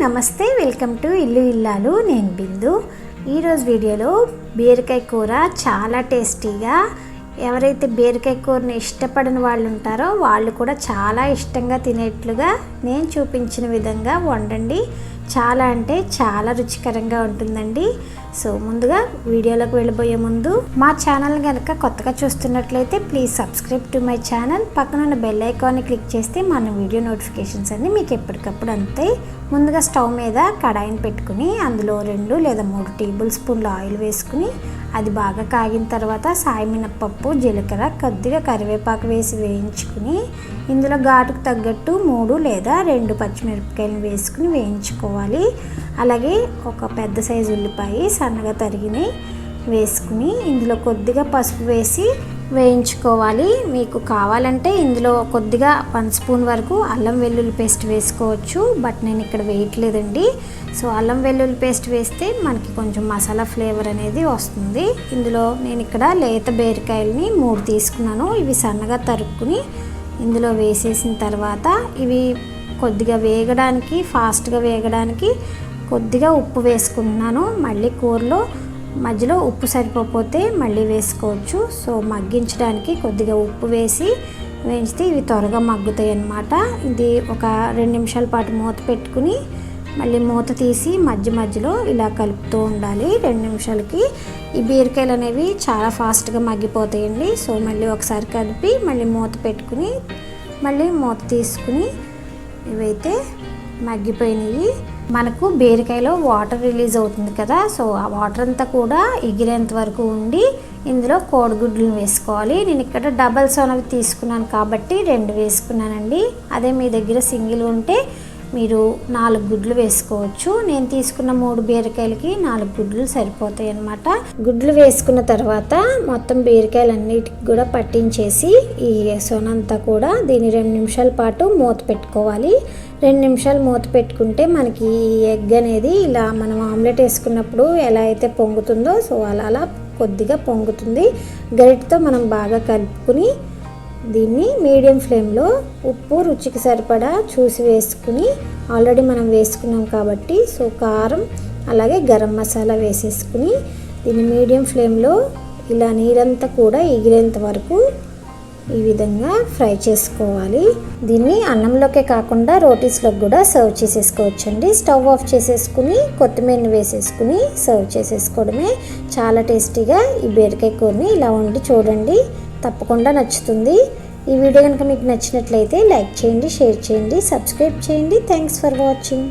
నమస్తే, welcome to ఇల్లు ఇల్లాలు. నేను బిందు. ఈరోజు వీడియోలో బీరకాయ కూర చాలా టేస్టీగా, ఎవరైతే బీరకాయ కూరని ఇష్టపడని వాళ్ళు ఉంటారో వాళ్ళు కూడా చాలా ఇష్టంగా తినేట్లుగా నేను చూపించిన విధంగా వండండి. చాలా అంటే చాలా రుచికరంగా ఉంటుందండి. సో ముందుగా వీడియోలోకి వెళ్ళిపోయే ముందు మా ఛానల్ కనుక కొత్తగా చూస్తున్నట్లయితే please subscribe to my channel. పక్కన ఉన్న బెల్ ఐకాన్ని క్లిక్ చేస్తే మన వీడియో నోటిఫికేషన్స్ అన్నీ మీకు ఎప్పటికప్పుడు అంతాయి. ముందుగా స్టవ్ మీద కడాయిని పెట్టుకుని అందులో 2 లేదా 3 టేబుల్ స్పూన్ల ఆయిల్ వేసుకుని అది బాగా కాగిన తర్వాత సాయి మినపప్పు, జీలకర్ర, కొద్దిగా కరివేపాకు వేసి వేయించుకుని ఇందులో ఘాటుకు తగ్గట్టు 3 లేదా 2 పచ్చిమిరపకాయలు వేసుకుని వేయించుకోవాలి. అలాగే ఒక పెద్ద సైజు ఉల్లిపాయ సన్నగా తరిగిని వేసుకుని ఇందులో కొద్దిగా పసుపు వేసి వేయించుకోవాలి. మీకు కావాలంటే ఇందులో కొద్దిగా 1 స్పూన్ వరకు అల్లం వెల్లుల్లి పేస్ట్ వేసుకోవచ్చు, బట్ నేను ఇక్కడ వేయట్లేదండి. సో అల్లం వెల్లుల్లి పేస్ట్ వేస్తే మనకి కొంచెం మసాలా ఫ్లేవర్ అనేది వస్తుంది. ఇందులో నేను ఇక్కడ లేత బీరకాయలని 3 తీసుకున్నాను. ఇవి సన్నగా తరుక్కుని ఇందులో వేసేసిన తర్వాత ఇవి కొద్దిగా వేగడానికి, ఫాస్ట్గా వేగడానికి కొద్దిగా ఉప్పు వేసుకుంటున్నాను. మళ్ళీ కూరలో మధ్యలో ఉప్పు సరిపోతే మళ్ళీ వేసుకోవచ్చు. సో మగ్గించడానికి కొద్దిగా ఉప్పు వేసి వేయించితే ఇవి త్వరగా మగ్గుతాయి అన్నమాట. ఇది ఒక 2 నిమిషాల పాటు మూత పెట్టుకుని మళ్ళీ మూత తీసి మధ్యలో ఇలా కలుపుతూ ఉండాలి 2 నిమిషాలకి. ఈ బీరకాయలు అనేవి చాలా ఫాస్ట్గా మగ్గిపోతాయండి. సో మళ్ళీ ఒకసారి కలిపి మళ్ళీ మూత పెట్టుకుని మళ్ళీ మూత తీసుకుని ఇవైతే మగ్గిపోయినాయి. మనకు బీరకాయలో వాటర్ రిలీజ్ అవుతుంది కదా, సో ఆ వాటర్ అంతా కూడా ఎగిరేంత వరకు ఉండి ఇందులో కోడిగుడ్లను వేసుకోవాలి. నేను ఇక్కడ డబల్ సోనవి తీసుకున్నాను కాబట్టి 2 వేసుకున్నానండి. అదే మీ దగ్గర సింగిల్ ఉంటే మీరు 4 గుడ్లు వేసుకోవచ్చు. నేను తీసుకున్న 3 బీరకాయలకి 4 గుడ్లు సరిపోతాయి అన్నమాట. గుడ్లు వేసుకున్న తర్వాత మొత్తం బీరకాయలు అన్నిటికి కూడా పట్టించేసి ఈ సోనంతా కూడా దీన్ని 2 నిమిషాల పాటు మూత పెట్టుకోవాలి. 2 నిమిషాలు మూత పెట్టుకుంటే మనకి ఈ ఎగ్ అనేది ఇలా మనం ఆమ్లెట్ వేసుకున్నప్పుడు ఎలా అయితే పొంగుతుందో సో అలా కొద్దిగా పొంగుతుంది. గరిటతో మనం బాగా కలుపుకుని దీన్ని మీడియం ఫ్లేమ్లో ఉప్పు రుచికి సరిపడా చూసి వేసుకుని, ఆల్రెడీ మనం వేసుకున్నాం కాబట్టి సో కారం అలాగే గరం మసాలా వేసేసుకుని దీన్ని మీడియం ఫ్లేమ్లో ఇలా నీరంతా కూడా ఎగిరేంత వరకు ఈ విధంగా ఫ్రై చేసుకోవాలి. దీన్ని అన్నంలోకే కాకుండా రోటీస్లోకి కూడా సర్వ్ చేసేసుకోవచ్చండి. స్టవ్ ఆఫ్ చేసేసుకుని కొత్తిమీరని వేసేసుకుని సర్వ్ చేసేసుకోవడమే. చాలా టేస్టీగా ఈ బీరకాయ కూరని ఇలా వండి చూడండి, తప్పకుండా నచ్చుతుంది. ఈ వీడియో కనుక మీకు నచ్చినట్లయితే లైక్ చేయండి, షేర్ చేయండి, సబ్స్క్రైబ్ చేయండి. Thanks for watching.